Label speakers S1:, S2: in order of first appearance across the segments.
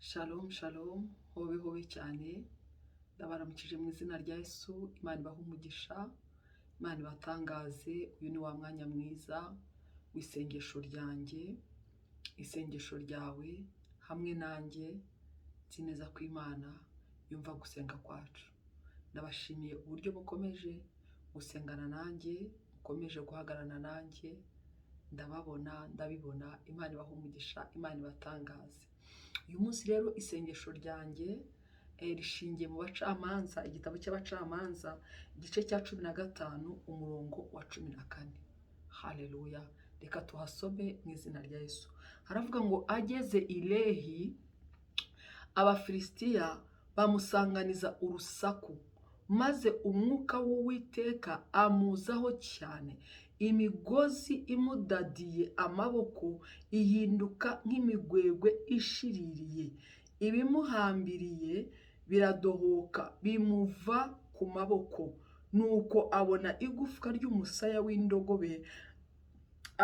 S1: Shalom shalom, hobe hobe cyane, ndabaramukije mu izina rya Yesu. Imana ibahe umugisha, Imana ibatangaze. Uyu ni wa mwanya mwiza w'isengesho ryanjye, isengesho ryawe hamwe nanjye. Nzi neza ko Imana yumva gusenga kwacu. Ndabashimiye uburyo mukomeje gusengana nanjye, mukomeje guhagarana nanjye. Ndababona, ndabibona. Imana ibahe umugisha, Imana ibatangaze. Uyu munsi rero isengesho ryanjye rishingiye mu Bacamanza, igitabo cy'Abacamanza, igice cya 15 umurongo wa 14. Haleluya. Reka tuhasome mu izina rya Yesu. Haravuga ngo ageze i Lehi, Abafilisitiya bamusanganiza urusaku, maze umwuka w'Uwiteka amuzaho cyane. Imigozi imudadiye amaboko ihinduka nk'imigwegwe ishiririye, ibimuhambiriye biradohoka bimuva ku maboko. Nuko abona igufwa ry'umusaya w'indogobe,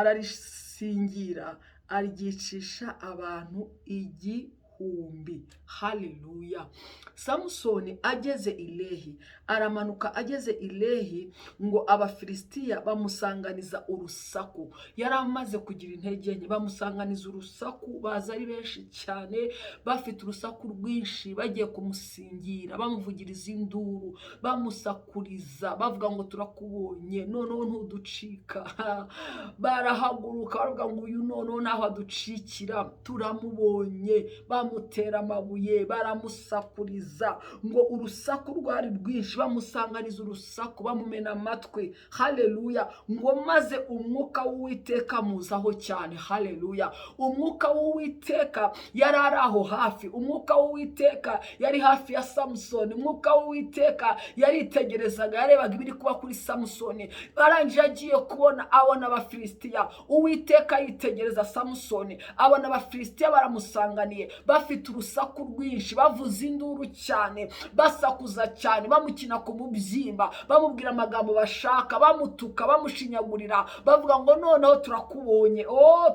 S1: ararisingira, aryicisha abantu igihumbi. Haleluya. Samusoni ageze i Lehi, aramanuka ageze i Lehi ngo Abafilisitiya bamusanganiza urusaku. Yari amaze kugira intege nke, bamusanganiza urusaku, baza ari benshi cyane, bafite urusaku rwinshi, bagiye kumusingira, bamuvugiriza induru, bamusakuriza, bavuga ngo turakubonye, noneho ntuducika. Barahaguruka baravuga ngo uyu noneho naho aducikira, turamubonye. Bamutera amabuye, baramusakuriza, ngo urusaku rwari rwinshi, bamusanganiza urusaku, bamumena amatwi. Haleluya. Ngo maze umwuka w'Uwiteka amuzaho cyane. Haleluya. Umwuka w'Uwiteka yari ari aho hafi. Umwuka w'Uwiteka yari hafi ya Samusoni. Umwuka w'Uwiteka yaritegerezaga, yarebaga ibiri kuba kuri Samusoni. Arangije agiye kubona, abona Abafilisitiya. Uwiteka yitegereza Samusoni, abona Abafilisitiya baramusanganiye, bafite urusaku rwinshi, bavuza induru cyane, basakuza cyane, bamukina ku mubyimba, bamubwira amagambo bashaka, bamutuka, bamushinyagurira, bavuga ngo noneho turakubonye.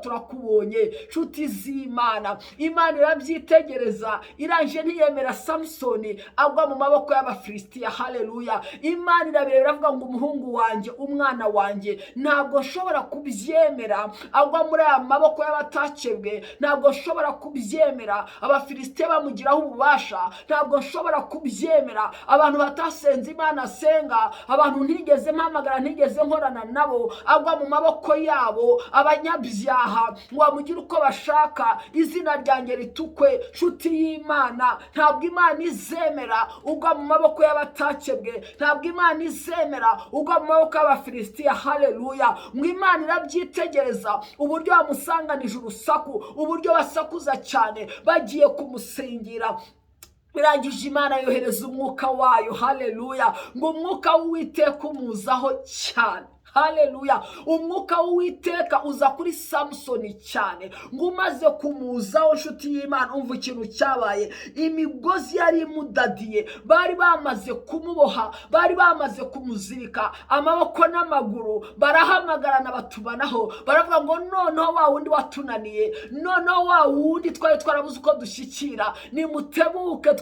S1: Turakubonye. Nshuti z'Imana, Imana irabyitegereza, irangije ntiyemera Samusoni agwa mu maboko y'Abafilisitiya. Haleluya. Imana irabireba iravuga ngo umuhungu wanjye, umwana wanjye, ntabwo nshobora kubyemera agwa muri aya maboko y'abatakebwe. Ntabwo nshobora kubyemera Abafilisitiya bamugiraho ububasha. Ntabwo nshobora kubyemera abantu batasenze Imana asenga, abantu ntigeze mpamagara, ntigeze nkorana nabo, agwa mu maboko yabo, abanyabyaha, ngo bamugire uko bashaka, izina ryanjye ritukwe. Nshuti y'Imana, ntabwo Imana izemera ugwa mu maboko y'abatakebwe. Ntabwo Imana izemera ugwa mu maboko y'Abafilisitiya. Haleluya. Ngo Imana irabyitegereza uburyo bamusanganije urusaku, uburyo basakuza cyane bagiye kumusingira. Birangije Imana yohereza umwuka wayo. Haleluya. Ngo umwuka w'Uwiteka umuzaho cyane. Haleluya. Umwuka w'Uwiteka uza kuri Samusoni cyane, ngo umaze kumuzaho, nshuti y'Imana, umva ikintu cyabaye. Imigozi yari imudadiye, bari bamaze kumuboha, bari bamaze kumuzirika amaboko n'amaguru. Barahamagarana batubanaho, baravuga ngo noneho wa wundi watunaniye, noneho wa wundi twari twarabuze uko dushyikira, nimutebuke,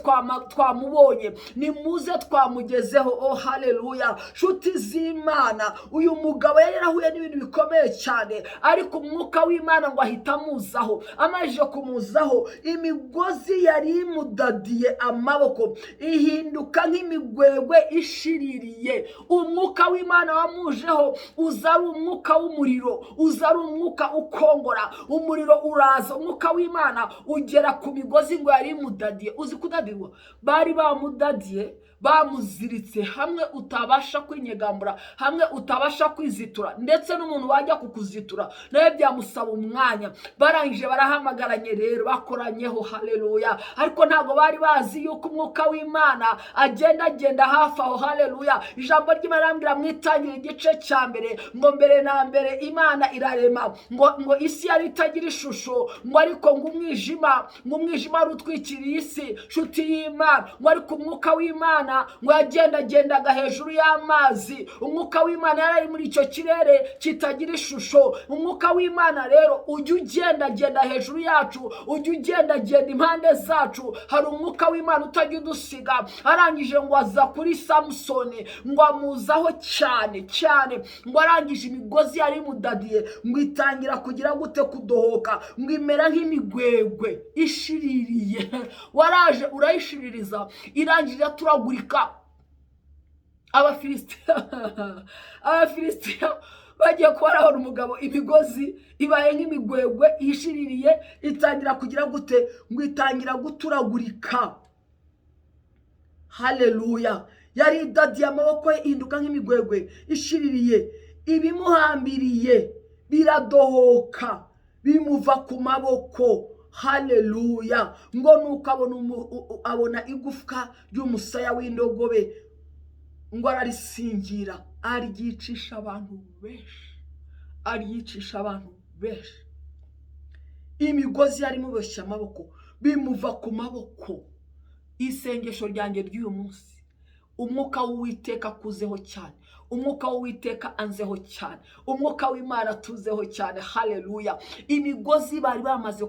S1: twamubonye, nimuze twamugezeho. Haleluya. Nshuti z'Imana, uyu umugabo yari yarahuye n'ibintu bikomeye cyane, ariko umwuka w'Imana ngo ahita amuzaho. Amajije kumuzaho, imigozi yari imudadiye amaboko ihinduka nk'imigwegwe ishiririye. Umwuka w'Imana wamujeho, uza ari umwuka w'umuriro, uza ari umwuka ukongora. Umuriro uraza, umwuka w'Imana ugera ku migozi ngo yari imudadiye. Uzi kudadirwa? Bari bamudadiye, bamuziritse hamwe utabasha kwinyegambura, hamwe utabasha kwizitura, ndetse n'umuntu wajya kukuzitura nawe byamusaba umwanya. Barangije barahamagaranye rero, bakoranyeho. Haleluya. Ariko ntago bari bazi yuko umwuka w'Imana agenda hafi aho. Haleluya. Ijambo ry'Imana rirambwira mu Itangira igice cya mbere ngo mbere na mbere Imana irarema, ngo isi yari itagira ishusho, ngo ariko ngo umwijima wari utwikiriye isi. Nshuti y'Imana, ngo ariko umwuka w'Imana ngo yagendagendaga hejuru y'amazi. Umwuka w'Imana yari muri icyo kirere kitagira ishusho. Umwuka w'Imana rero ujya ugendagenda hejuru yacu, ujya ugendagenda impande zacu. Hari umwuka w'Imana utajya udusiga. Arangije ngo aza kuri Samusoni ngo amuzaho cyane cyane, ngo arangije imigozi yari imudadiye ngo itangira kugira gute kudohoka, ngo imera nk'imigwegwe ishiririye. Waraje urayishiririza, irangije turagurika. Abafilisitiya bagiye kubarahora umugabo, imigozi ibaye nk'imigwegwe ishiririye, itangira kugira gute, ngo itangira guturagurika. Haleluya. Yari idadiye, amaboko ye ihinduka nk'imigwegwe ishiririye, ibimuhambiriye biradohoka bimuva ku maboko. Haleluya. Ngo Nuko abona igufwa ry'umusaya w'indogobe, ngo ararisingira, aryicisha abantu benshi. Imigozi yari imuboshye amaboko bimuva ku maboko. Isengesho ryanjye ry'uyu munsi, umwuka w'Uwiteka akuzeho cyane, umwuka w'Uwiteka anzeho cyane, umwuka w'Imana tuzeho cyane. Haleluya. Imigozi bari bamaze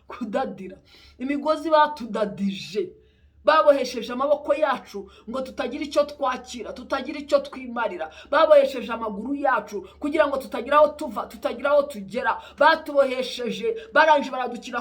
S1: kudadira, imigozi batudadije, babohesheje amaboko yacu ngo tutagira icyo twakira, tutagira icyo twimarira. Babohesheje amaguru yacu kugira ngo tutagira aho tuva, tutagira aho tugera. Batubohesheje, barangije baradukira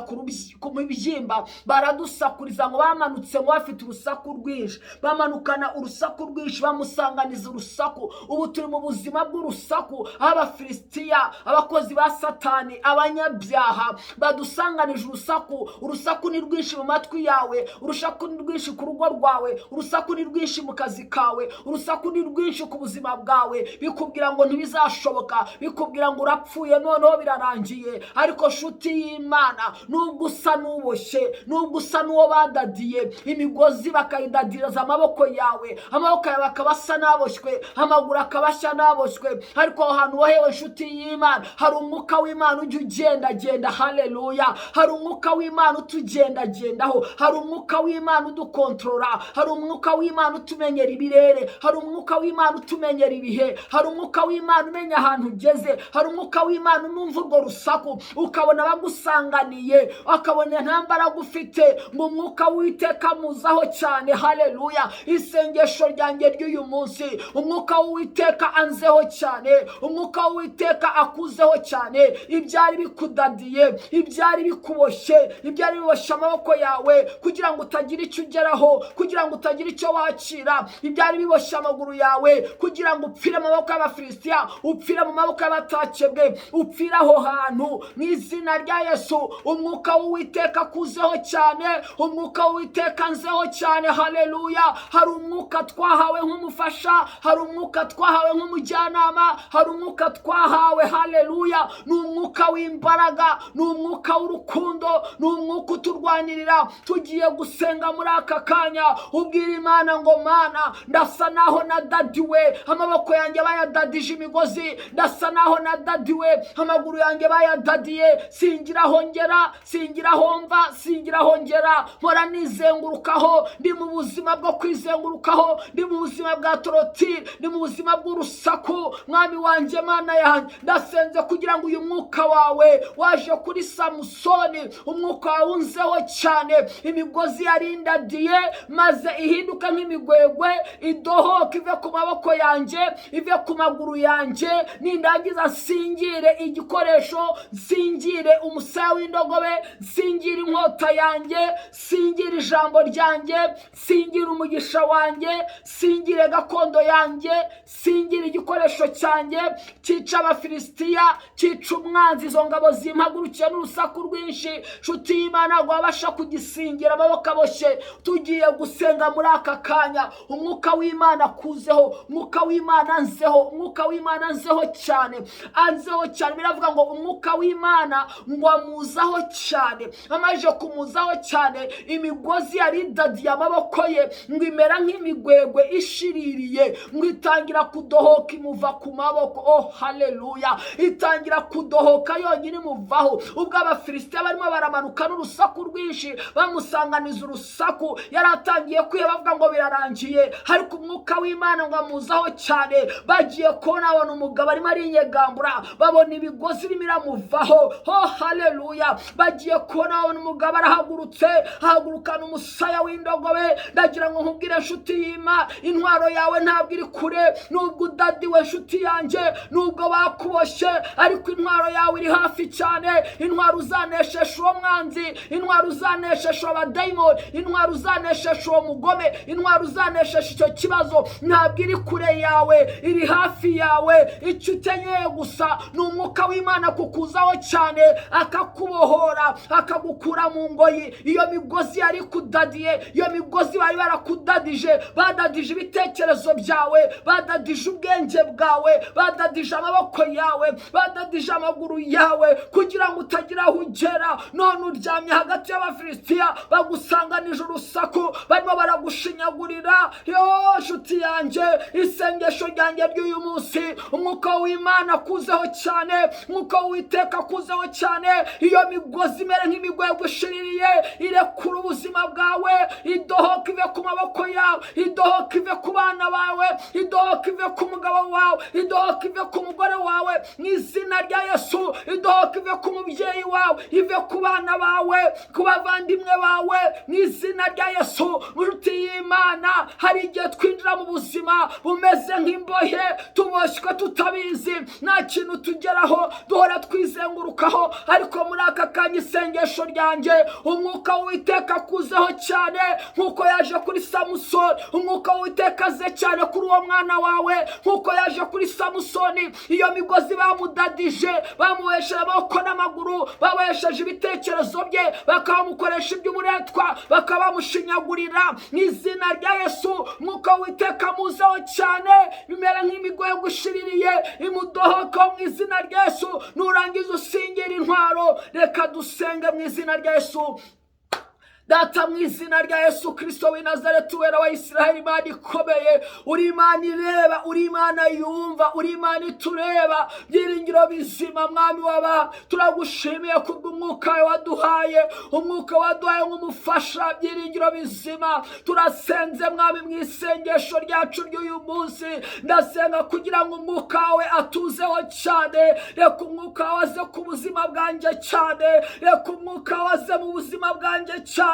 S1: ku mibyimba, baradusakuriza ngo bamanutse ngo bafite urusaku rwinshi, bamanukana urusaku rwinshi, bamusanganiza urusaku. Ubu turi mu buzima bw'urusaku. Abafilisitiya, abakozi ba Satani, abanyabyaha badusanganije urusaku. Urusaku ni rwinshi mu matwi yawe, urusaku ni rwinshi ku rugo rwawe, urusaku ni rwinshi mu kazi kawe, urusaku ni rwinshi ku buzima bwawe. Bikubwira ngo ntibizashoboka, bikubwira ngo urapfuye, noneho birarangiye. Ariko nshuti y'Imana, nubwo usa n'uboshye, nubwo usa n'uwo badadiye imigozi bakayidadiriza amaboko yawe, amaboko yawe akaba asa n'aboshywe, amaguru akaba asa n'aboshywe, ariko aho hantu wohewe nshuti y'Imana, hari umwuka w'Imana ujya ugendagenda. Haleluya. Hari umwuka w'Imana utugendagendaho, hari umwuka w'Imana udukontorora, hari umwuka w'Imana utumenyera ibirere, hari umwuka w'Imana utumenyera ibihe, hari umwuka w'Imana umenya ahantu ugeze, hari umwuka w'Imana unumva urwo rusaku ukabona bagusanganiye, akabona nta mbaraga ufite, ngo umwuka w'Uwiteka amuzaho cyane. Haleluya. Isengesho ryanjye ry'uyu munsi, umwuka w'Uwiteka anzeho cyane, umwuka w'Uwiteka akuzeho cyane. Ibyari bikudadiye, ibyari bikuboshye, ibyari biboshye amaboko yawe kugira ngo utagira icyo ugeraho, kugira ngo utagira icyo wakira, ibyari biboshye amaguru yawe kugira ngo upfire mu maboko y'Abafilisitiya, upfire mu maboko y'abatakebwe, upfire aho hantu. Mu izina rya Yesu, umwuka w'Uwiteka akuzeho cyane, umwuka w'Uwiteka anzeho cyane. Haleluya. Hari umwuka twahawe nk'umufasha, hari umwuka twahawe nk'umujyanama, hari umwuka twahawe. Haleluya. Ni umwuka w'imbaraga, ni umwuka w'urukundo, ni umwuka uturwanirira. Tugiye gusenga muri aka kanya, ubwira Imana ngo Mana, ndasa naho nadadiwe, amaboko yanjye bayadadije imigozi, ndasa naho nadadiwe, amaguru yanjye bayadadiye, singira aho ngera, singira aho mva, singira aho ngera, mpora nizengurukaho, ndi mu buzima bwo kwizengurukaho, ndi mu buzima bwa torotire, ndi mu buzima bw'urusaku. Mwami wanjye, Mana yanjye, ndasenze kugira ngo uyu mwuka wawe waje kuri Samusoni, umwuka wawe unzeho cyane, imigozi yarindadiye maze ihinduka nk'imigwegwe, idohoka ive ku maboko yanjye, ive ku maguru yanjye. Nindangiza nsingire igikoresho, nsingire umusaya w'indogobe, nsingire inkota yanjye, nsingire ijambo ryanjye, nsingire umugisha wanjye, nsingire gakondo yanjye, nsingire igikoresho cyanjye cyica Abafilisitiya, cyica umwanzi. Izo ngabo zimpagurukiye n'urusaku rwinshi, nshuti y'Imana, ngo abasha kugisingira amaboko aboshye. Tugiye gusenga muri aka kanya, umwuka w'Imana kuzeho, umwuka w'Imana anzeho, umwuka w'Imana anzeho cyane, anzeho cyane. Biravuga ngo umwuka w'Imana ngo amuzaho cyane. Amaje kumuzaho cyane, imigozi yari idadiye amaboko ye ngo imera nk'imigwegwe ishiririye, ngo itangira kudohoka imuva ku maboko. Oh haleluya. Itangira kudohoka yonyine imuvaho. Ubwo Abafilisitiya barimo baramanuka n'urusaku rwinshi, bamusanganiza urusaku, urusaku yaratangiye kwiheba bavuga ngo birarangiye, ariko umwuka w'Imana ngo amuzaho cyane. Bagiye kubona abona umugabo arimo arinyegambura, babona imigozi irimo iramuvaho. Oh haleluya! Bagiye kubona abona umugabo arahagurutse, ahagurukana umusaya w'indogobe. Ndagira ngo nkubwire nshuti y'Imana, intwaro yawe ntabwo iri kure, nubwo udadiwe nshuti yanjye, nubwo bakuboshye, ariko intwaro yawe iri hafi cyane. Intwaro uzaneshesha uwo mwanzi, intwaro uzaneshesha abadayimoni, intwaro uzaneshesha uwo mugome, intwaro uzaneshesha icyo kibazo ntabwo iri kure yawe, iri hafi yawe. Icyo ukenyeye gusa ni umwuka w'Imana kukuzaho cyane, akakubohora, akagukura mu ngoyi. Iyo migozi yari kudadiye, iyo migozi bari barakudadije, badadije ibitekerezo byawe, badadije ubwenge bwawe, badadije amaboko yawe, badadije amaguru yawe, kugira ngo utagira aho ugera. None uryamye hagati y'Abafilisitiya, bagusanganije urusaku, barimo baragushinyagurira. Yo nshuti yanjye, isengesho ryanjye ry'uyu munsi, umwuka w'Imana kuzeho cyane, umwuka w'Uwiteka kuzeho cyane. Iyo migozi imere nk'imigwegwe ishiririye, irekura ubuzima bwawe, idohoka ive ku maboko yawe, idohoka ive ku bana bawe, idohoka ive ku mugabo wawe, idohoka ive ku mugore wawe, mu izina rya Yesu. Idohoka ive ku mubyeyi wawe, ive ku bana bawe, ku bavandimwe bawe, mu izina rya Yesu. Nshuti y'Imana, hari igihe twinjira mu buzima bumeze nk'imbohe, tuboshywe tutabizi, nta kintu tugeraho, duhora twizengurukaho. Ariko muri aka kanya isengesho ryanjye, umwuka w'Uwiteka kuzeho cyane, nk'uko yaje kuri Samusoni. Umwuka w'Uwiteka aze cyane kuri uwo mwana wawe, nk'uko yaje kuri Samusoni. Iyo migozi bamudadije, bamuhesheje amaboko n'amaguru, bamuhesheje ibitekerezo bye, bakamukoresha iby'uburetwa, bakabamushinyagurira. Mu izina rya Yesu, umwuka w'Uwiteka muzeho cyane, bimera nk'imigwegwe ishiririye, imudohoka mu izina rya Yesu. Nurangiza usingira intwaro, reka dusenge mu izina rya Yesu. Data, mu izina rya Yesu Kristo w'i Nazareti, wera wa Isiraheli, Imana ikomeye, uri Imana ireba, uri Imana yumva, uri Imana itureba. Byiringiro bizima, mwami w'aba, turagushimiye kubw'umwuka waduhaye, umwuka waduhaye nk'umufasha. Byiringiro bizima, turasenze mwami mu isengesho ryacu ry'uyu munsi. Ndasenga kugira ngo umwuka wawe atuzeho cyane. Reka umwuka wawe aze ku buzima bwanjye cyane, reka umwuka wawe aze mu buzima bwanjye cyane,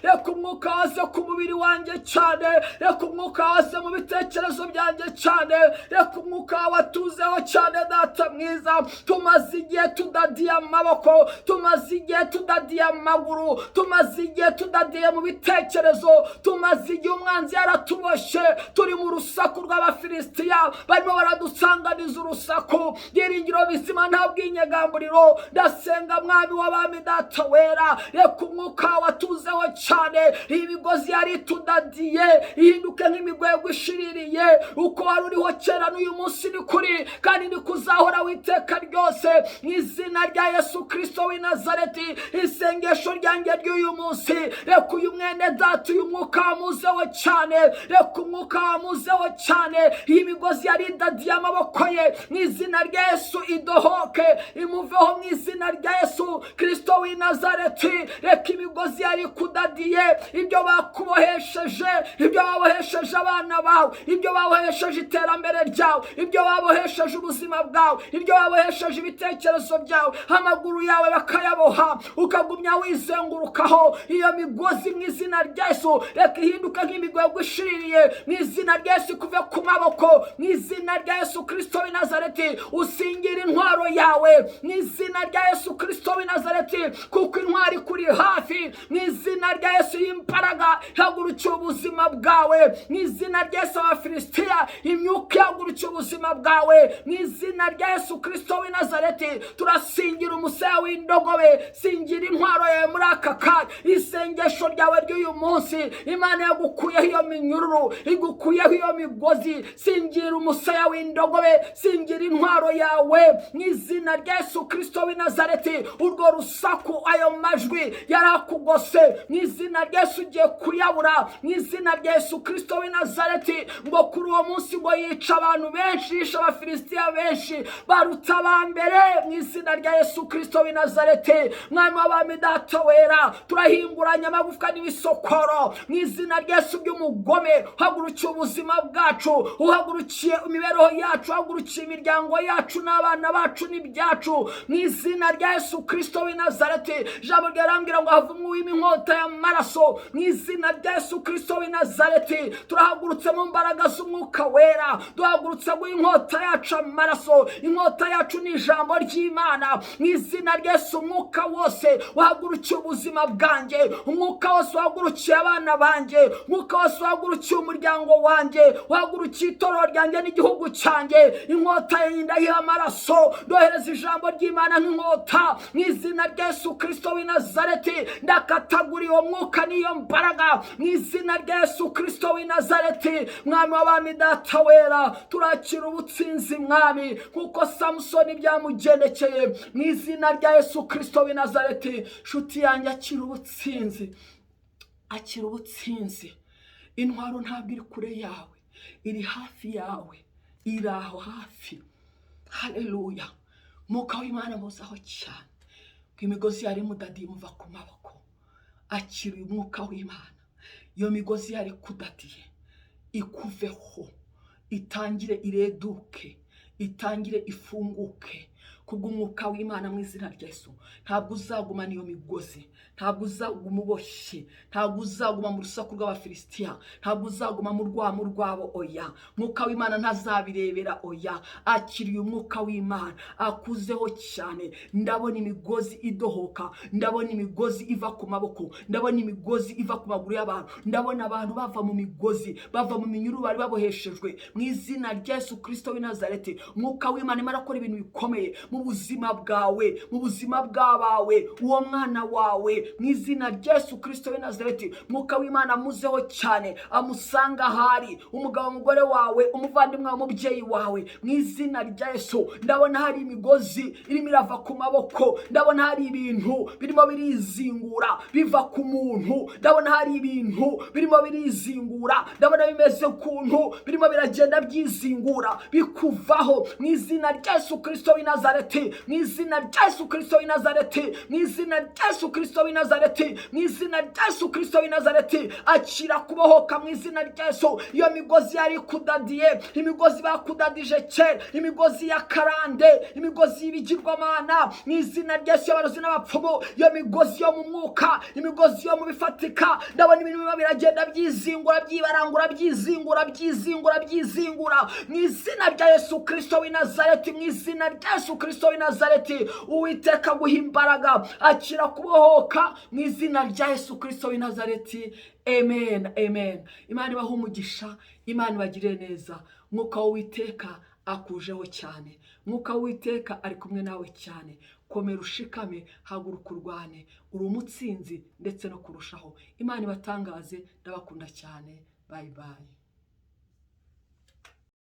S1: reka umwuka waze ku mubiri wanjye cyane, reka umwuka waze mu bitekerezo byanjye cyane, reka umwuka wawe atuzeho cyane. Data mwiza, tumaze igihe tudadiye amaboko, tumaze igihe tudadiye amaguru, tumaze igihe tudadiye mu bitekerezo, tumaze igihe umwanzi yaratuboshye, turi mu rusaku rw'Abafilisitiya, barimo baradusanganiza urusaku. Byiringiro bizima, nta bw'inyegamburiro. Ndasenga mwami w'abami, data wera, reka umwuka wawe atuze cyane. Iyi migozi yari tudadiye, ihinduke nk'imigwegwe ishiririye. Uko wari uriho kera n'uyu munsi ni kuri, kandi ni kuzahora w'iteka ryose. Mu izina rya Yesu Kristo w'i Nazareti, isengesho ryanjye ry'uyu munsi, reka uyu mwene data, uyu mwuka wamuzeho cyane, reka umwuka wamuzeho cyane. Iyi migozi yari idadiye amaboko ye, mu izina rya Yesu idohoke, imuveho mu izina rya Yesu Kristo w'i Nazareti. Reka imigozi yari kudadiye, ibyo bakubohesheje, ibyo babohesheje abana bawe, ibyo babohesheje iterambere ryawe, ibyo babohesheje ubuzima bwawe, ibyo babohesheje ibitekerezo byawe, amaguru yawe bakayaboha, ukagumya wizengurukaho. Iyo migozi mu izina rya Yesu, reka ihinduka nk'imigwegwe ishiririye, mu izina rya Yesu kuve ku maboko, mu izina rya Yesu Kristo w'i Nazareti. Usingira intwaro yawe, mu izina rya Yesu Kristo w'i Nazareti, kuko intwari kuri hafi. Mu izina rya Yesu y'imbaraga, hagurukiye ubuzima bwawe. Mu izina rya Yesu Abafilisitiya, imyuka yagurukiye ubuzima bwawe. Mu izina rya Yesu Kristo w'i Nazareti, turasingira umusaya w'indogobe. Singira intwaro yawe muri aka kanya. Isengesho ryawe ry'uyu munsi, Imana yagukuyeho iyo minyururu, igukuyeho iyo migozi. Singira umusaya w'indogobe, singira intwaro yawe. Mu izina rya Yesu Kristo w'i Nazareti, urwo rusaku, ayo majwi yarakugose yose mu izina rya Yesu ugiye kuyabura mu izina rya Yesu Kristo w'i Nazareti. Ngo kuri uwo munsi ngo yica abantu benshi, yisha Abafilisitiya benshi baruta abambere mu izina rya Yesu Kristo w'i Nazareti. Mwami w'abami data wera, turahinguranya amagufwa n'ibisokoro mu izina rya Yesu by'umugome uhagurukiye ubuzima bwacu, uhagurukiye imibereho yacu, uhagurukiye imiryango yacu n'abana bacu n'ibyacu mu izina rya Yesu Kristo w'i Nazareti. Ijambo ryarambwira ngo havumwe uw'inkota y'amaraso mu izina rya Yesu Kristo w'i Nazareti. Turahagurutse mu mbaraga z'umwuka wera, duhagurutse ngo inkota yacu amaraso, inkota yacu ni ijambo ry'Imana mu izina rya Yesu. Umwuka wose wahagurukiye ubuzima bwanjye, umwuka wose wahagurukiye abana banjye, umwuka wose wahagurukiye umuryango wanjye, wahagurukiye itorero ryanjye n'igihugu cyanjye, inkota y'indahiye amaraso, dohereza ijambo ry'Imana nk'inkota mu izina rya Yesu Kristo w'i Nazareti. Ndakatagura uwo mwuka n'iyo mbaraga mu izina rya Yesu Kristo w'i Nazareti. Mwami w'abami data wera, turakira ubutsinzi mwami kuko Samusoni byamugendekeye mu izina rya Yesu Kristo w'i Nazareti. Nshuti yanjye akira ubutsinzi, akira ubutsinzi. Intwaro ntabwo iri kure yawe, iri hafi yawe, iri aho hafi. Haleluya. Umwuka w'Imana amuzaho cyane, imigozi yari imudadiye imuva ku maboko. Akira uyu mwuka w'Imana, iyo migozi yari kudadiye ikuveho, itangire ireduke, itangire ifunguke kubw'umwuka w'Imana mu izina rya Yesu. Ntabwo uzaguma niyo migozi, ntabwo uzaguma uboshye, ntabwo uzaguma mu rusaku rw'Abafilisitiya, ntabwo uzaguma mu rwamo rwabo. Oya, mwuka w'Imana ntazabirebera. Oya, akiriye umwuka w'Imana akuzeho cyane. Ndabona imigozi idohoka, ndabona imigozi iva ku maboko, ndabona imigozi iva ku maguru y'abantu, ndabona abantu bava mu migozi, bava mu minyururu bari baboheshejwe mu izina rya Yesu Kristo w'i Nazareti. Umwuka w'Imana arimo arakora ibintu bikomeye mu buzima bwawe, mu buzima bw'abawe, uwo mwana wawe mu izina rya Yesu Kristo w'i Nazareti. Mwuka w'Imana amuzeho cyane, amusanga ahari, umugabo umugore wawe, umuvandimwe wawe, umubyeyi wawe mu izina rya Yesu. Ndabona hari imigozi irimo irava ku maboko, ndabona hari ibintu birimo birizingura biva ku muntu, ndabona hari ibintu birimo birizingura, ndabona bimeze ukuntu birimo biragenda byizingura bikuvaho mu izina rya Yesu Kristo w'i Nazareti, mu izina rya Yesu Kristo w'i Nazareti, mu izina rya Yesu Kristo w'i Nazareti, mu izina rya Yesu Kristo w'i Nazareti. Akira kubohoka mu izina rya Yesu. Iyo migozi yari kudadiye, imigozi bakudadije kera, imigozi ya karande, imigozi y'ibigirwamana mu izina rya Yesu, y'abarozi n'abapfumu, iyo migozi yo mu mwuka, imigozi yo mu bifatika, ndabona ibintu biba biragenda byizingura, byibarangura, byizingura mu izina rya Yesu Kristo w'i Nazareti, mu izina rya Yesu Kristo w'i Nazareti. Uwiteka guha imbaraga, akira kubohoka mu izina rya Yesu Kristo w'i Nazareti. Amen, amen. Imana ibahe umugisha, Imana ibagirire neza. Mwuka w'Uwiteka akujeho cyane, mwuka w'Uwiteka ari kumwe nawe cyane. Komera ushikame, haguruka urwane, uri umutsinzi ndetse no kurushaho. Imana ibatangaze, ndabakunda cyane. Bye bye.